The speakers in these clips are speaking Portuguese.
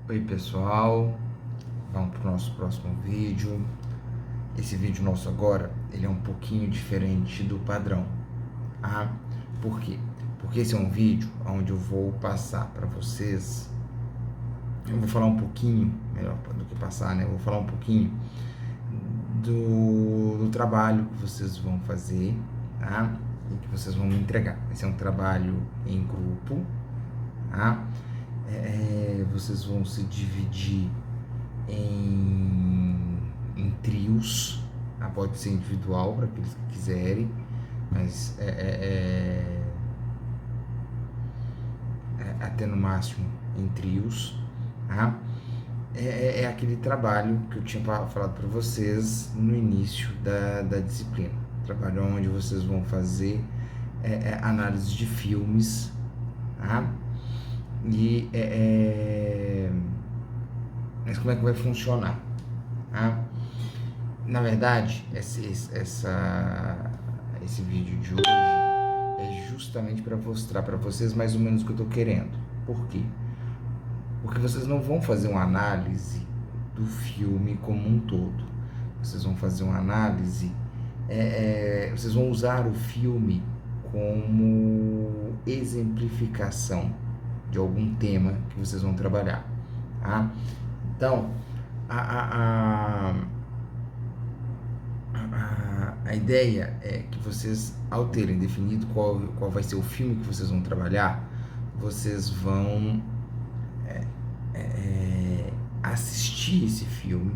Oi pessoal, vamos para o nosso próximo vídeo. Esse vídeo nosso agora, ele é um pouquinho diferente do padrão. Por quê? Porque esse é um vídeo onde eu vou passar para vocês, eu vou falar um pouquinho, melhor do que passar, né? Eu vou falar um pouquinho do trabalho que vocês vão fazer, tá? E que vocês vão me entregar. Esse é um trabalho em grupo, tá? Vocês vão se dividir em trios, pode ser individual para aqueles que quiserem, mas até no máximo em trios, tá? É aquele trabalho que eu tinha falado para vocês no início da disciplina, trabalho onde vocês vão fazer análise de filmes, tá? E mas como é que vai funcionar? Tá? Na verdade, esse vídeo de hoje é justamente para mostrar para vocês mais ou menos o que eu estou querendo. Por quê? Porque vocês não vão fazer uma análise do filme como um todo. Vocês vão fazer uma análise, vocês vão usar o filme como exemplificação de algum tema que vocês vão trabalhar. Tá? Então, a ideia é que vocês, ao terem definido qual vai ser o filme que vocês vão trabalhar, vocês vão assistir esse filme,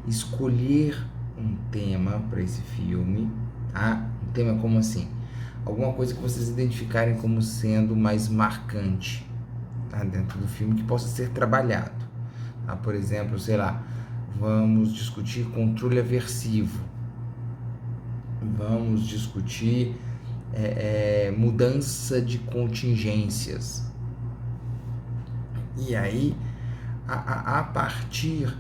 escolher um tema para esse filme, tá? Um tema como assim? Alguma coisa que vocês identificarem como sendo mais marcante, tá? Dentro do filme, que possa ser trabalhado. Tá? Por exemplo, sei lá, vamos discutir controle aversivo. Vamos discutir mudança de contingências. E aí, a partir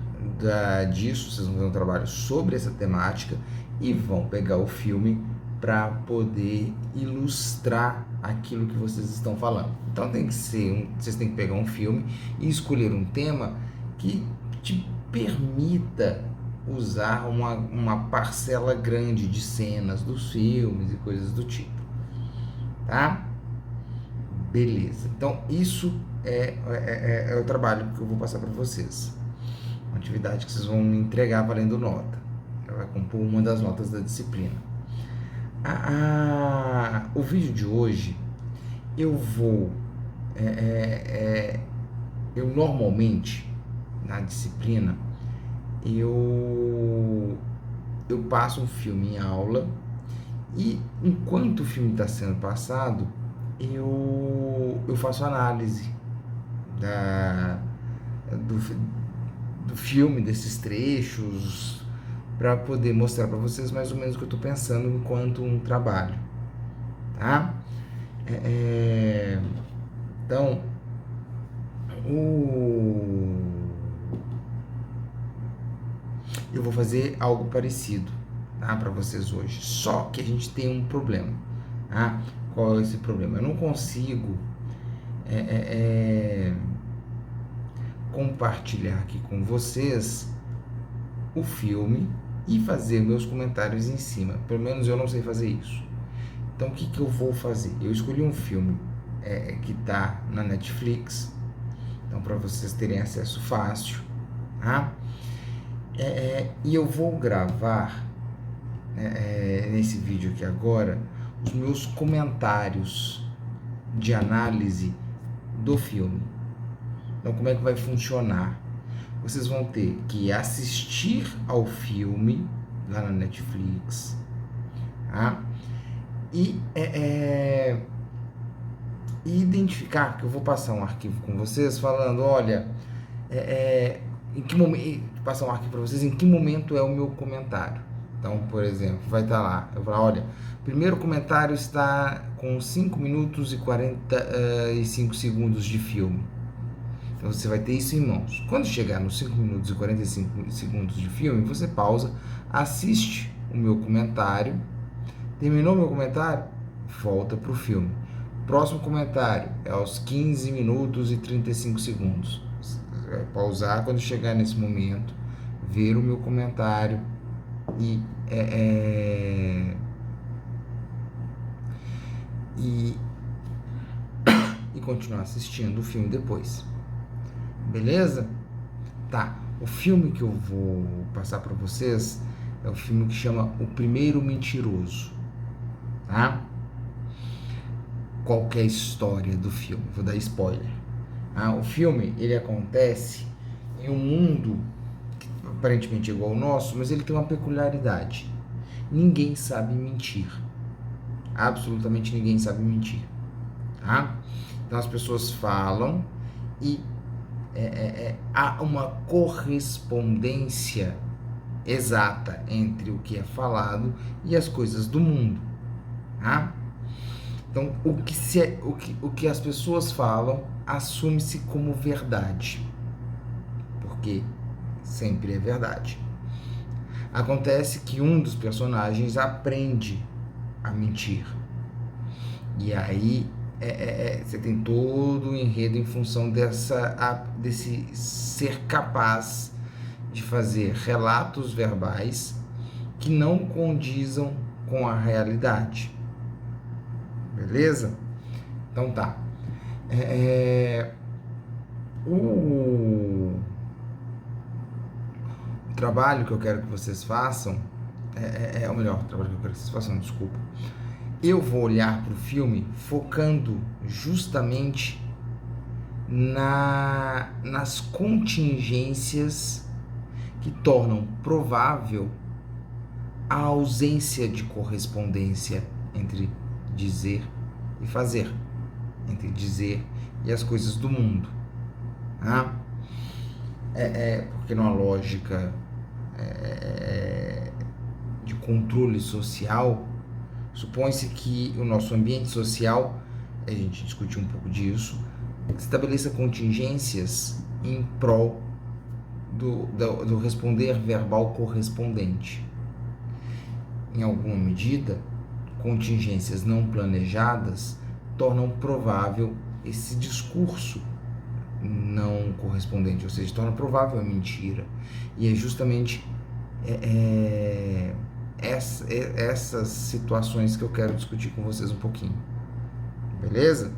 disso, vocês vão fazer um trabalho sobre essa temática e vão pegar o filme para poder ilustrar aquilo que vocês estão falando. Então vocês têm que pegar um filme e escolher um tema que te permita usar uma parcela grande de cenas dos filmes e coisas do tipo, tá? Beleza, então isso é o trabalho que eu vou passar para vocês, uma atividade que vocês vão me entregar valendo nota, ela vai compor uma das notas da disciplina. O vídeo de hoje eu vou eu normalmente na disciplina eu passo um filme em aula e enquanto o filme está sendo passado eu faço análise do filme, desses trechos, para poder mostrar para vocês mais ou menos o que eu estou pensando enquanto um trabalho, tá? Então, eu vou fazer algo parecido, tá, para vocês hoje, só que a gente tem um problema, tá? Qual é esse problema? Eu não consigo compartilhar aqui com vocês o filme e fazer meus comentários em cima, pelo menos eu não sei fazer isso. Então o que eu vou fazer? Eu escolhi um filme que está na Netflix, então para vocês terem acesso fácil, tá? E eu vou gravar nesse vídeo aqui agora os meus comentários de análise do filme. Então como é que vai funcionar? Vocês vão ter que assistir ao filme lá na Netflix, tá? E identificar, que eu vou passar um arquivo com vocês falando, olha, em que momento, passar um arquivo para vocês em que momento é o meu comentário. Então, por exemplo, vai estar lá, eu vou falar, olha, o primeiro comentário está com 5 minutos e 45 segundos de filme. Então você vai ter isso em mãos. Quando chegar nos 5 minutos e 45 segundos de filme, você pausa, assiste o meu comentário, terminou o meu comentário, volta para o filme. Próximo comentário é aos 15 minutos e 35 segundos. vai pausar quando chegar nesse momento, ver o meu comentário e, e, e continuar assistindo o filme depois. Beleza? Tá. O filme que eu vou passar para vocês é o filme que chama O Primeiro Mentiroso. Tá? Qual que é a história do filme? Vou dar spoiler. O filme, ele acontece em um mundo que aparentemente é igual ao nosso, mas ele tem uma peculiaridade. Ninguém sabe mentir. Absolutamente ninguém sabe mentir. Tá? Então as pessoas falam e há uma correspondência exata entre o que é falado e as coisas do mundo. Tá? Então, o que as pessoas falam assume-se como verdade, porque sempre é verdade. Acontece que um dos personagens aprende a mentir. E aí você tem todo o enredo em função desse ser capaz de fazer relatos verbais que não condizam com a realidade. Beleza? Então tá. O trabalho que eu quero que vocês façam, ou melhor, o trabalho que eu quero que vocês façam, desculpa. Eu vou olhar para o filme focando justamente nas contingências que tornam provável a ausência de correspondência entre dizer e fazer, entre dizer e as coisas do mundo. Tá? Porque numa lógica de controle social, supõe-se que o nosso ambiente social, a gente discutiu um pouco disso, estabeleça contingências em prol do responder verbal correspondente. Em alguma medida, contingências não planejadas tornam provável esse discurso não correspondente, ou seja, torna provável a mentira. E é justamente essas situações que eu quero discutir com vocês um pouquinho. Beleza?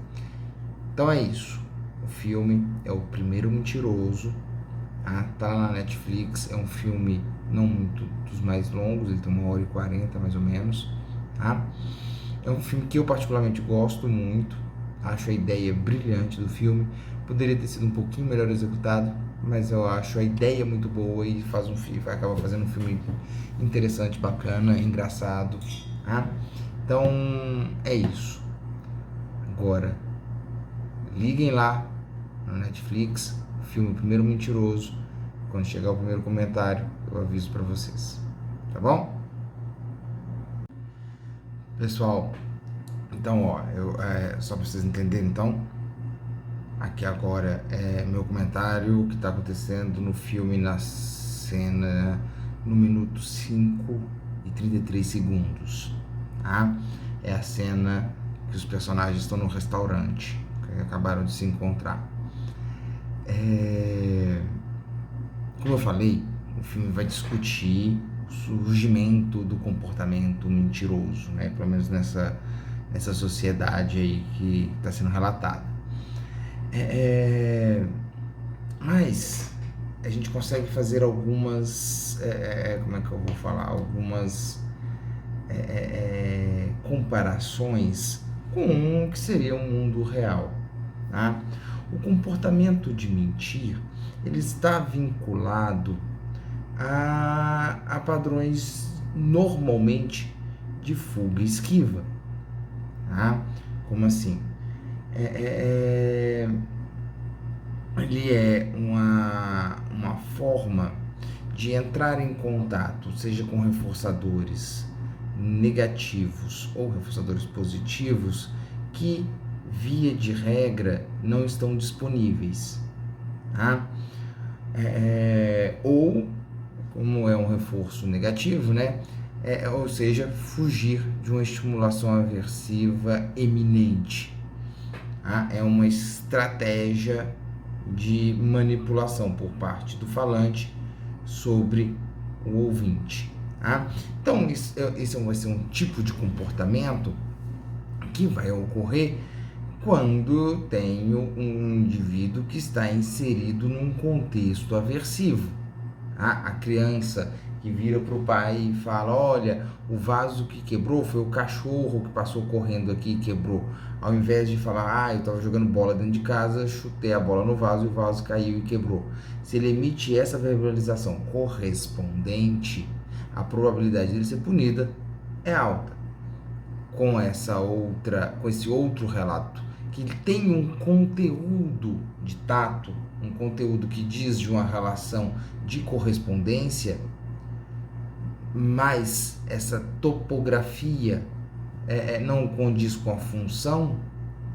Então é isso. O filme é O Primeiro Mentiroso. Tá lá na Netflix. É um filme não muito dos mais longos, ele tem 1h40 mais ou menos. Tá? É um filme que eu particularmente gosto muito. Acho a ideia brilhante do filme. Poderia ter sido um pouquinho melhor executado, mas eu acho a ideia muito boa e acaba fazendo um filme interessante, bacana, engraçado. Tá? Então é isso. Agora, liguem lá no Netflix, o filme Primeiro Mentiroso. Quando chegar o primeiro comentário, eu aviso para vocês. Tá bom? Pessoal, então, só para vocês entenderem, então, aqui agora é meu comentário que está acontecendo no filme, na cena, no minuto 5:33. Tá? É a cena que os personagens estão no restaurante, que acabaram de se encontrar. Como eu falei, o filme vai discutir o surgimento do comportamento mentiroso, né? Pelo menos nessa sociedade aí que está sendo relatada. Mas a gente consegue fazer algumas, como é que eu vou falar, algumas comparações com o que seria um mundo real. Tá? O comportamento de mentir, ele está vinculado a padrões normalmente de fuga e esquiva. Tá? Como assim? Ele é uma forma de entrar em contato, seja com reforçadores negativos ou reforçadores positivos, que via de regra não estão disponíveis. Tá? Ou, como é um reforço negativo, né? Ou seja, fugir de uma estimulação aversiva eminente. Tá? É uma estratégia de manipulação por parte do falante sobre o ouvinte. Tá? Então, esse vai ser um tipo de comportamento que vai ocorrer quando tenho um indivíduo que está inserido num contexto aversivo. A criança que vira para o pai e fala: olha, o vaso que quebrou foi o cachorro que passou correndo aqui e quebrou. Ao invés de falar: eu estava jogando bola dentro de casa, chutei a bola no vaso e o vaso caiu e quebrou. Se ele emite essa verbalização correspondente, a probabilidade dele ser punida é alta. Com esse outro relato, que ele tem um conteúdo de tato, um conteúdo que diz de uma relação de correspondência, mas essa topografia não condiz com a função,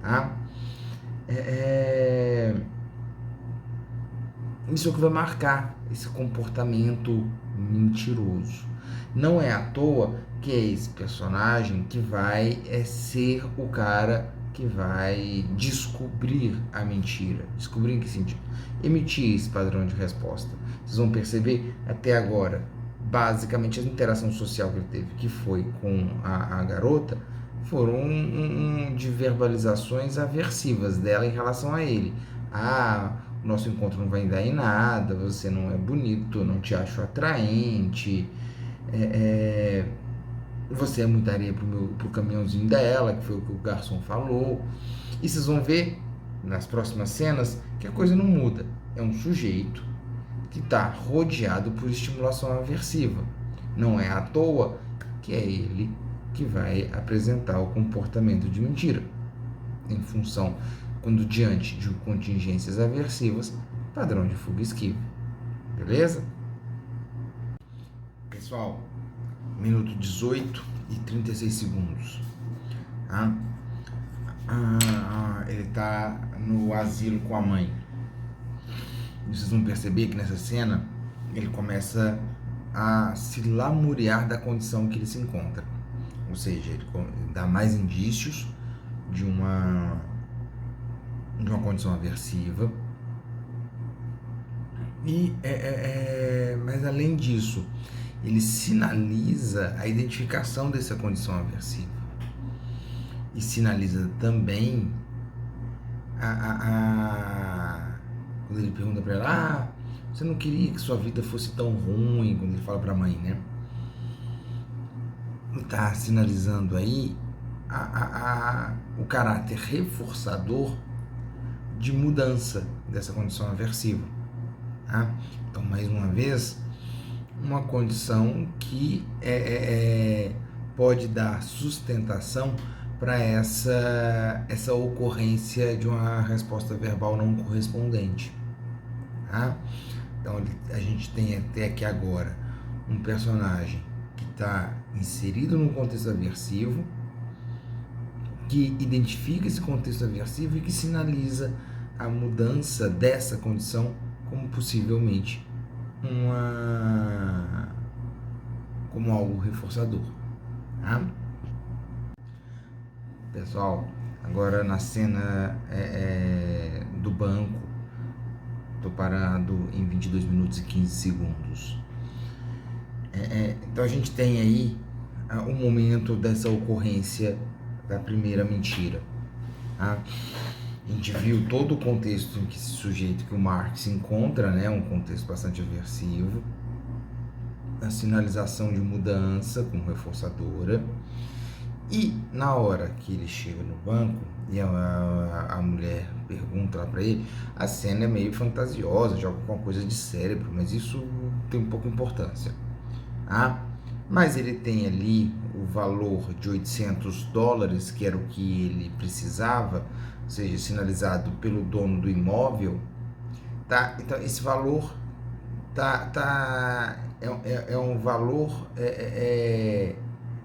tá? Isso é o que vai marcar esse comportamento mentiroso. Não é à toa que é esse personagem que vai ser o cara que vai descobrir a mentira. Descobrir em que sentido? Emitir esse padrão de resposta. Vocês vão perceber até agora, basicamente, a interação social que ele teve, que foi com a garota, foram de verbalizações aversivas dela em relação a ele. O nosso encontro não vai dar em nada, você não é bonito, não te acho atraente, você é muita areia pro caminhãozinho dela, que foi o que o garçom falou. E vocês vão ver nas próximas cenas que a coisa não muda. É um sujeito que está rodeado por estimulação aversiva. Não é à toa que é ele que vai apresentar o comportamento de mentira, em função, quando diante de contingências aversivas, padrão de fuga e esquiva. Beleza? Pessoal, minuto 18 e 36 segundos. Tá? Ele está no asilo com a mãe. E vocês vão perceber que nessa cena ele começa a se lamuriar da condição que ele se encontra. Ou seja, ele dá mais indícios de uma condição aversiva. Mas além disso, ele sinaliza a identificação dessa condição aversiva. E sinaliza também quando ele pergunta para ela: você não queria que sua vida fosse tão ruim, quando ele fala para a mãe, né? Está sinalizando aí o caráter reforçador de mudança dessa condição aversiva. Tá? Então, mais uma vez, uma condição que pode dar sustentação para essa ocorrência de uma resposta verbal não correspondente. Tá? Então, a gente tem até aqui agora um personagem que está inserido num contexto aversivo, que identifica esse contexto aversivo e que sinaliza a mudança dessa condição como possivelmente como algo reforçador. Tá? Pessoal, agora na cena do banco, estou parado em 22 minutos e 15 segundos. Então a gente tem aí um momento dessa ocorrência da primeira mentira. Tá? A gente viu todo o contexto em que esse sujeito, que o Mark, se encontra, né? Um contexto bastante aversivo, a sinalização de mudança como reforçadora, e na hora que ele chega no banco e a mulher pergunta lá para ele, a cena é meio fantasiosa, joga com uma coisa de cérebro, mas isso tem um pouco de importância. Mas ele tem ali o valor de $800, que era o que ele precisava, ou seja, sinalizado pelo dono do imóvel, tá? Então esse valor é um valor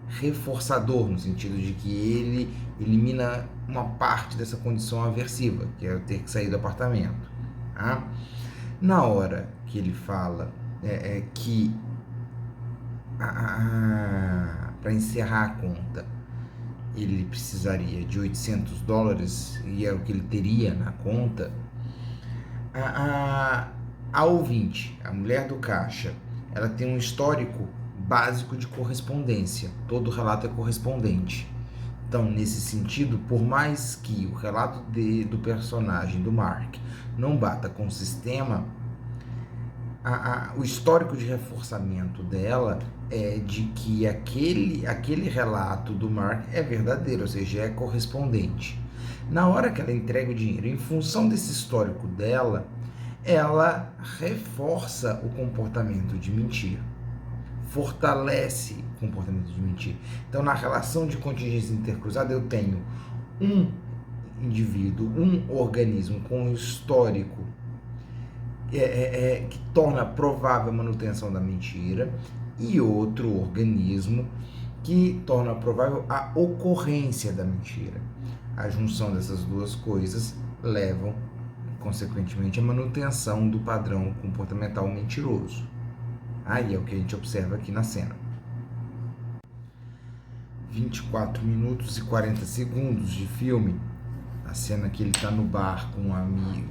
reforçador, no sentido de que ele elimina uma parte dessa condição aversiva, que é ter que sair do apartamento. Tá? Na hora que ele fala que para encerrar a conta ele precisaria de $800 e é o que ele teria na conta, A, a, a ouvinte, a mulher do caixa, ela tem um histórico básico de correspondência. Todo relato é correspondente. Então, nesse sentido, por mais que o relato do personagem, do Mark, não bata com o sistema, o histórico de reforçamento dela é de que aquele relato do Mark é verdadeiro, ou seja, é correspondente. Na hora que ela entrega o dinheiro, em função desse histórico dela, ela reforça o comportamento de mentir, fortalece o comportamento de mentir. Então, na relação de contingência intercruzada, eu tenho um indivíduo, um organismo com histórico que torna provável a manutenção da mentira, e outro organismo que torna provável a ocorrência da mentira. A junção dessas duas coisas levam, consequentemente, à manutenção do padrão comportamental mentiroso. Aí é o que a gente observa aqui na cena. 24 minutos e 40 segundos de filme. A cena que ele está no bar com um amigo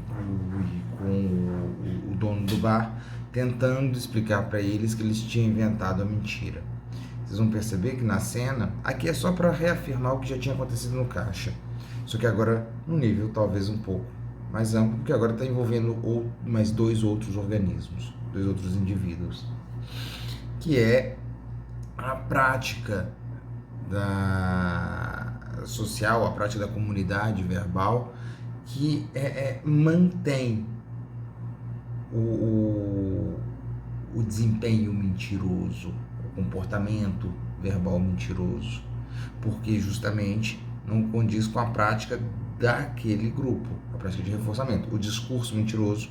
e com o dono do bar, tentando explicar para eles que eles tinham inventado a mentira. Vocês vão perceber que na cena, aqui é só para reafirmar o que já tinha acontecido no caixa, só que agora no nível talvez um pouco mais amplo, porque agora está envolvendo mais dois outros organismos, dois outros indivíduos, que é a prática da social, a prática da comunidade verbal, que mantém o desempenho mentiroso, o comportamento verbal mentiroso, porque justamente não condiz com a prática daquele grupo, a prática de reforçamento. O discurso mentiroso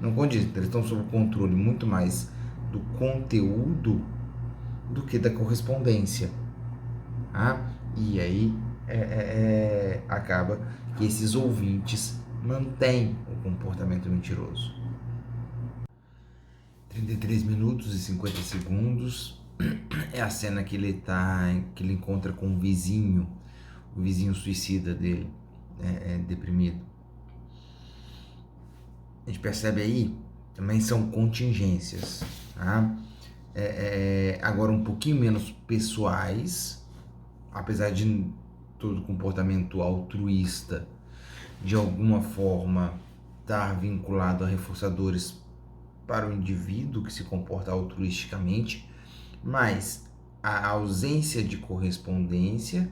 não condiz, eles estão sob o controle muito mais do conteúdo do que da correspondência. E aí acaba que esses ouvintes mantêm o comportamento mentiroso. 33 minutos e 50 segundos é a cena que ele encontra com o vizinho suicida dele, deprimido. A gente percebe aí, também são contingências, tá? Agora um pouquinho menos pessoais, apesar de todo comportamento altruísta de alguma forma estar vinculado a reforçadores para o indivíduo que se comporta altruisticamente, mas a ausência de correspondência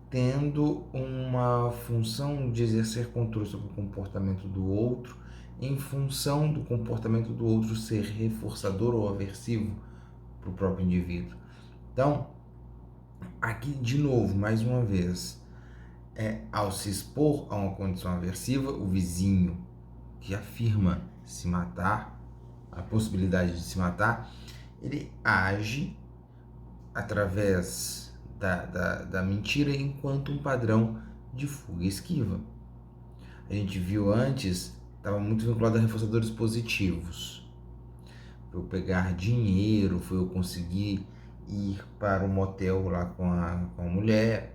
tendo uma função de exercer controle sobre o comportamento do outro, em função do comportamento do outro ser reforçador ou aversivo para o próprio indivíduo. Então, aqui de novo, mais uma vez, ao se expor a uma condição aversiva, o vizinho que afirma se matar, a possibilidade de se matar, ele age através da mentira enquanto um padrão de fuga e esquiva. A gente viu antes, estava muito vinculado a reforçadores positivos. Foi eu pegar dinheiro, foi eu conseguir ir para o motel lá com a mulher.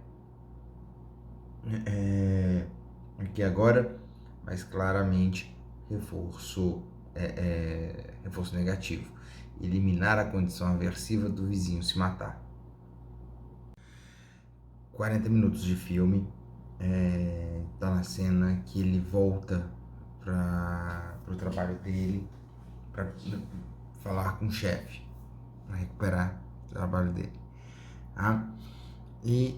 Aqui agora, mas claramente, reforço negativo. Eliminar a condição aversiva do vizinho se matar. 40 minutos de filme, tá na cena que ele volta para o trabalho dele para falar com o chefe, para recuperar o trabalho dele. E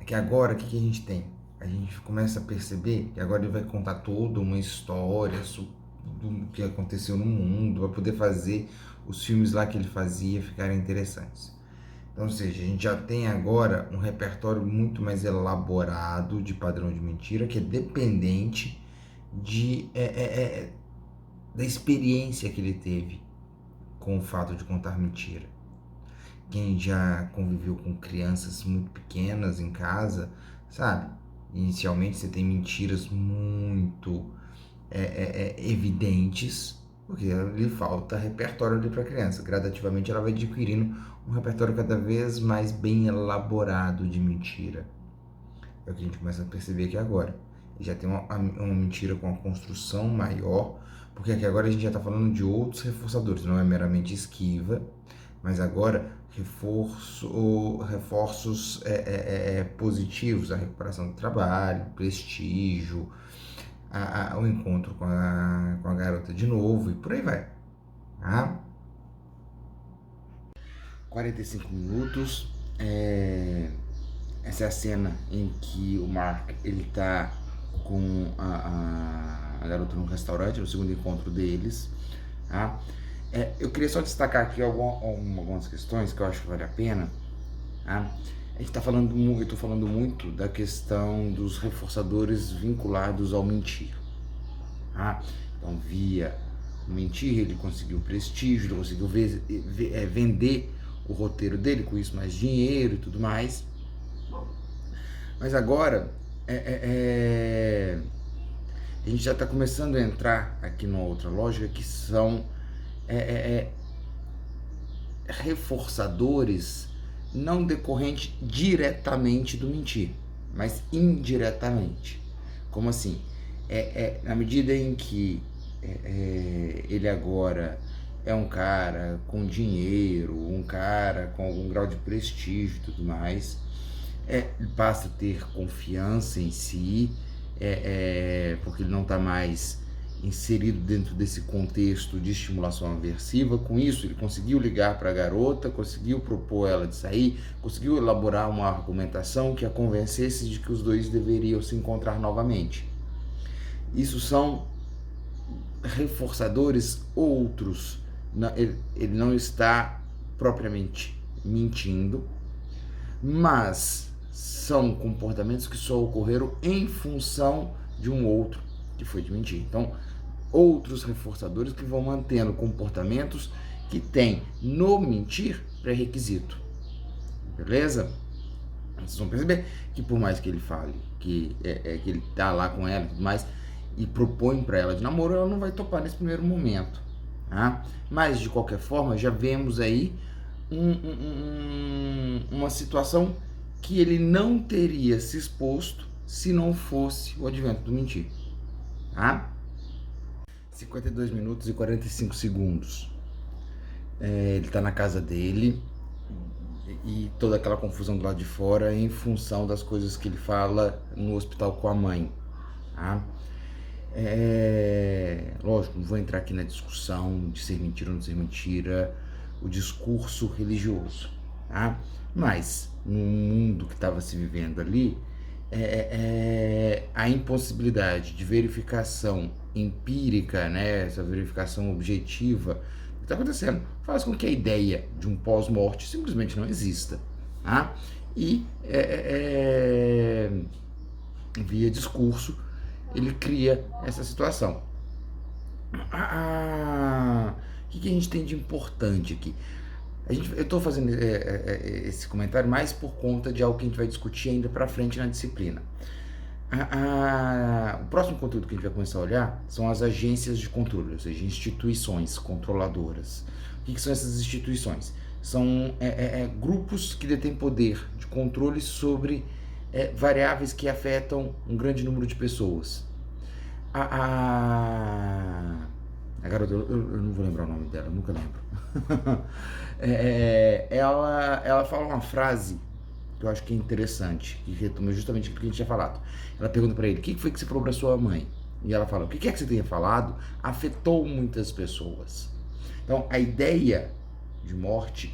que agora o que a gente tem? A gente começa a perceber que agora ele vai contar toda uma história do que aconteceu no mundo, para poder fazer os filmes lá que ele fazia ficarem interessantes. Então, ou seja, a gente já tem agora um repertório muito mais elaborado de padrão de mentira, que é dependente da experiência que ele teve com o fato de contar mentira. Quem já conviveu com crianças muito pequenas em casa, sabe? Inicialmente você tem mentiras muito evidentes, porque lhe falta repertório ali para a criança. Gradativamente ela vai adquirindo um repertório cada vez mais bem elaborado de mentira. É o que a gente começa a perceber aqui agora. já tem uma mentira com uma construção maior, porque aqui agora a gente já está falando de outros reforçadores, não é meramente esquiva, mas agora reforços positivos, a recuperação do trabalho, prestígio, o encontro com a garota de novo e por aí vai. Tá? 45 minutos. Essa é a cena em que o Mark ele tá com a garota no restaurante, no segundo encontro deles. Tá? Eu queria só destacar aqui algumas questões que eu acho que vale a pena. Tá? A gente tá falando, eu estou falando muito da questão dos reforçadores vinculados ao mentir. Tá? Então, via mentir, ele conseguiu prestígio, ele conseguiu vender o roteiro dele, com isso mais dinheiro e tudo mais. Mas agora, a gente já está começando a entrar aqui numa outra lógica, que são reforçadores não decorrentes diretamente do mentir, mas indiretamente. Como assim? Na medida em que ele agora é um cara com dinheiro, um cara com algum grau de prestígio e tudo mais, ele passa a ter confiança em si, porque ele não está mais inserido dentro desse contexto de estimulação aversiva. Com isso, ele conseguiu ligar para a garota, conseguiu propor ela de sair, conseguiu elaborar uma argumentação que a convencesse de que os dois deveriam se encontrar novamente. Isso são reforçadores outros. Ele não está propriamente mentindo, mas são comportamentos que só ocorreram em função de um outro, que foi de mentir. Então, outros reforçadores que vão mantendo comportamentos que tem no mentir pré-requisito. Beleza? Vocês vão perceber que por mais que ele fale que ele tá lá com ela e tudo mais, e propõe para ela de namoro, ela não vai topar nesse primeiro momento. Tá? Mas, de qualquer forma, já vemos aí uma situação que ele não teria se exposto se não fosse o advento do mentir. Tá? 52 minutos e 45 segundos. Ele está na casa dele e toda aquela confusão do lado de fora em função das coisas que ele fala no hospital com a mãe. Tá? Lógico, não vou entrar aqui na discussão de ser mentira ou não ser mentira, o discurso religioso, tá? Mas no mundo que estava se vivendo ali, a impossibilidade de verificação empírica, né, essa verificação objetiva do que está acontecendo, faz com que a ideia de um pós-morte simplesmente não exista, tá? E via discurso ele cria essa situação. O que a gente tem de importante aqui? Eu estou fazendo esse comentário mais por conta de algo que a gente vai discutir ainda para frente na disciplina. O próximo conteúdo que a gente vai começar a olhar são as agências de controle, ou seja, instituições controladoras. O que são essas instituições? São grupos que detêm poder de controle sobre variáveis que afetam um grande número de pessoas. A garota, eu não vou lembrar o nome dela, eu nunca lembro. Ela fala uma frase que eu acho que é interessante, que retoma justamente aquilo que a gente tinha falado. Ela pergunta para ele: o que foi que você falou para sua mãe? E ela fala: o que é que você tenha falado afetou muitas pessoas. Então, a ideia de morte,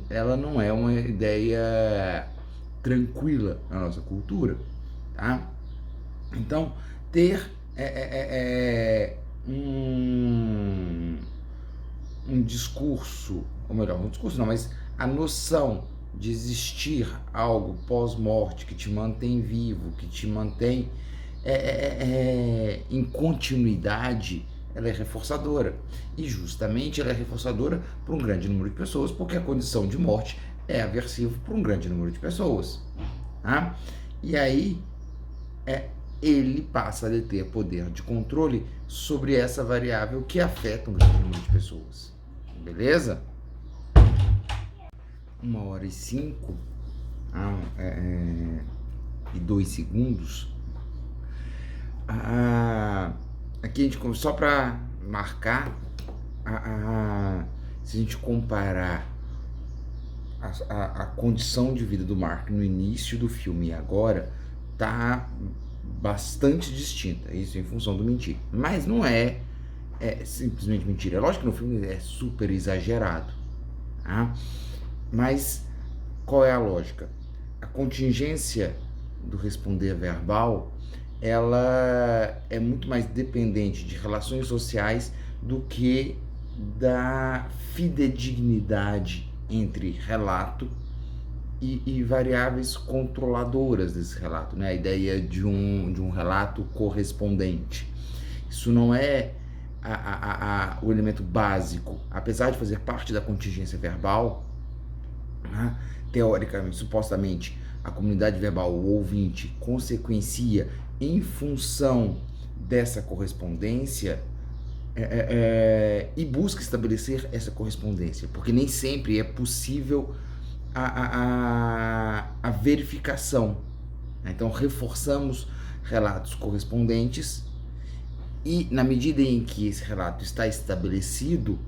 ela não é uma ideia tranquila na nossa cultura, tá? Então, ter um discurso, ou melhor, um discurso não, mas a noção de existir algo pós-morte que te mantém vivo, que te mantém em continuidade, ela é reforçadora. E justamente ela é reforçadora para um grande número de pessoas, porque a condição de morte é aversiva para um grande número de pessoas. Tá? E aí ele passa a deter poder de controle sobre essa variável que afeta um grande número de pessoas. Beleza? 1h05 e 2 segundos. Aqui a gente, só para marcar, se a gente comparar a condição de vida do Mark no início do filme e agora, tá bastante distinta. Isso em função do mentir. Mas não é simplesmente mentira. É lógico que no filme é super exagerado. Tá? Mas qual é a lógica? A contingência do responder verbal, ela é muito mais dependente de relações sociais do que da fidedignidade entre relato e variáveis controladoras desse relato, né? A ideia de um relato correspondente. Isso não é o elemento básico, apesar de fazer parte da contingência verbal, né? Teoricamente, supostamente, a comunidade verbal, o ouvinte, consequencia em função dessa correspondência e busca estabelecer essa correspondência, porque nem sempre é possível a verificação. Então, reforçamos relatos correspondentes e, na medida em que esse relato está estabelecido,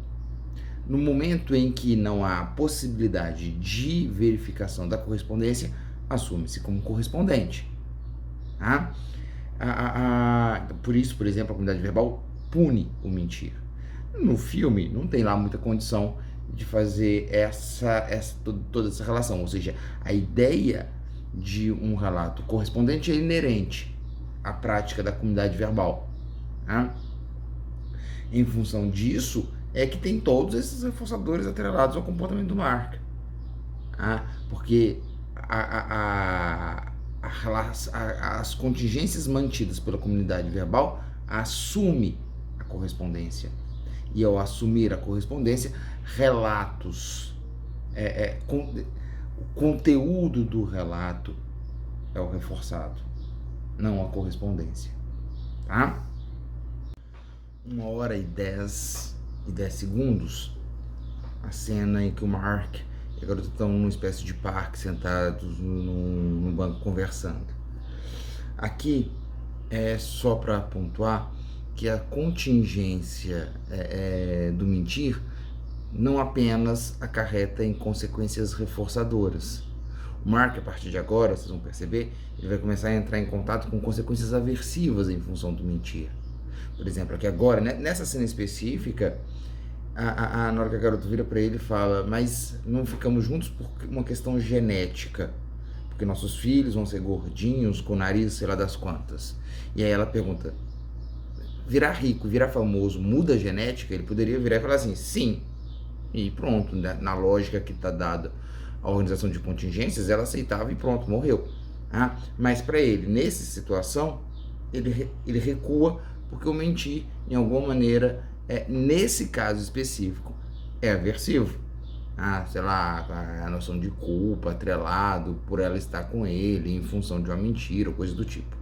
no momento em que não há possibilidade de verificação da correspondência, assume-se como correspondente. Tá? Por isso, por exemplo, a comunidade verbal pune o mentir. No filme, não tem lá muita condição de fazer toda essa relação, ou seja, a ideia de um relato correspondente é inerente à prática da comunidade verbal. Tá? Em função disso, é que tem todos esses reforçadores atrelados ao comportamento do Mark. Porque as contingências mantidas pela comunidade verbal assume a correspondência. E ao assumir a correspondência, relatos, o conteúdo do relato é o reforçado, não a correspondência. Tá? 1h10 a cena em que o Mark e a garota estão numa espécie de parque, sentados num banco conversando. Aqui é só para pontuar que a contingência do mentir não apenas acarreta em consequências reforçadoras. O Mark, a partir de agora, vocês vão perceber, ele vai começar a entrar em contato com consequências aversivas em função do mentir. Por exemplo, aqui agora, nessa cena específica, na hora que a garota vira para ele e fala: mas não ficamos juntos por uma questão genética, porque nossos filhos vão ser gordinhos, com nariz sei lá das quantas. E aí ela pergunta: virar rico, virar famoso muda a genética? Ele poderia virar e falar assim: sim, e pronto, né? Na lógica que está dada a organização de contingências, ela aceitava e pronto, morreu. Mas para ele, nessa situação, ele recua, porque o mentir, em alguma maneira, nesse caso específico, é aversivo. Sei lá, a noção de culpa, atrelado por ela estar com ele, em função de uma mentira, ou coisa do tipo.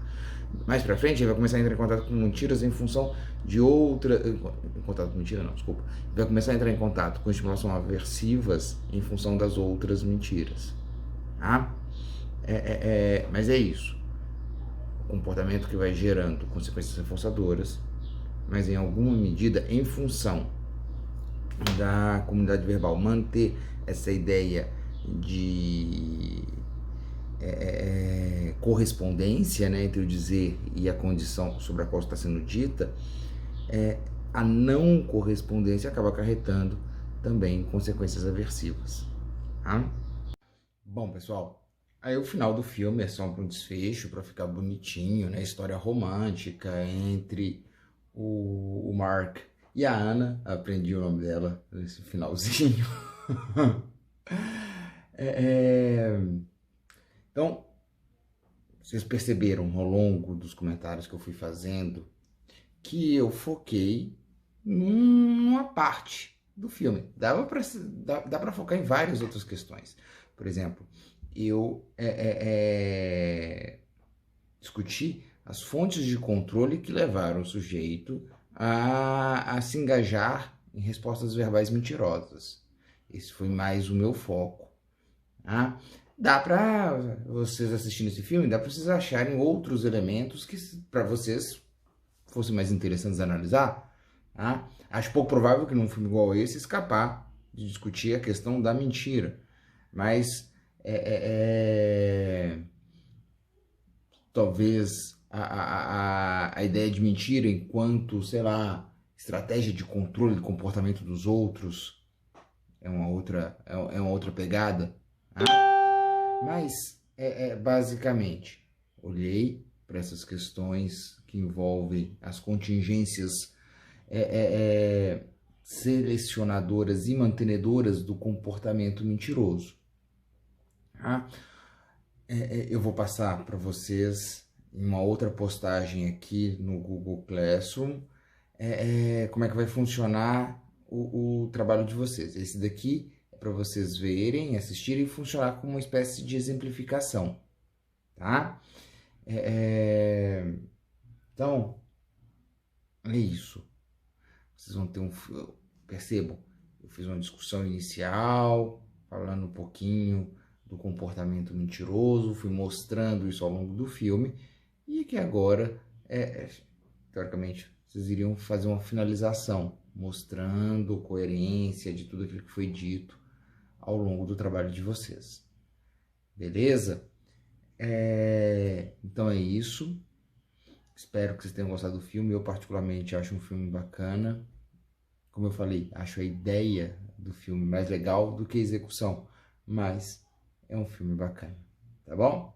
Mais pra frente, ele vai começar a entrar em contato com mentiras em função de outra... Contato com mentira, não, desculpa. Ele vai começar a entrar em contato com estimulações aversivas em função das outras mentiras. Mas é isso. O comportamento que vai gerando consequências reforçadoras, mas em alguma medida, em função da comunidade verbal manter essa ideia de correspondência, né, entre o dizer e a condição sobre a qual está sendo dita, a não correspondência acaba acarretando também consequências aversivas. Bom, pessoal, aí o final do filme é só um desfecho para ficar bonitinho, né? História romântica entre o Mark e a Ana. Aprendi o nome dela nesse finalzinho. Então, vocês perceberam ao longo dos comentários que eu fui fazendo que eu foquei numa parte do filme. Dá para focar em várias outras questões. Por exemplo, eu discuti as fontes de controle que levaram o sujeito a se engajar em respostas verbais mentirosas. Esse foi mais o meu foco. Dá para vocês assistindo esse filme, dá para vocês acharem outros elementos que para vocês fossem mais interessantes a analisar, tá? Acho pouco provável que num filme igual esse escapar de discutir a questão da mentira, mas talvez a ideia de mentira enquanto, sei lá, estratégia de controle do comportamento dos outros é uma outra pegada, tá? Mas, basicamente, olhei para essas questões que envolvem as contingências selecionadoras e mantenedoras do comportamento mentiroso. Tá? Eu vou passar para vocês em uma outra postagem aqui no Google Classroom como é que vai funcionar o trabalho de vocês. Esse daqui é para vocês verem, assistirem e funcionar como uma espécie de exemplificação, tá? Então, é isso. Vocês vão ter percebam, eu fiz uma discussão inicial, falando um pouquinho do comportamento mentiroso, fui mostrando isso ao longo do filme, e que agora, teoricamente, vocês iriam fazer uma finalização, mostrando coerência de tudo aquilo que foi dito ao longo do trabalho de vocês. Beleza? Então é isso. Espero que vocês tenham gostado do filme. Eu particularmente acho um filme bacana. Como eu falei, acho a ideia do filme mais legal do que a execução, mas é um filme bacana, tá bom?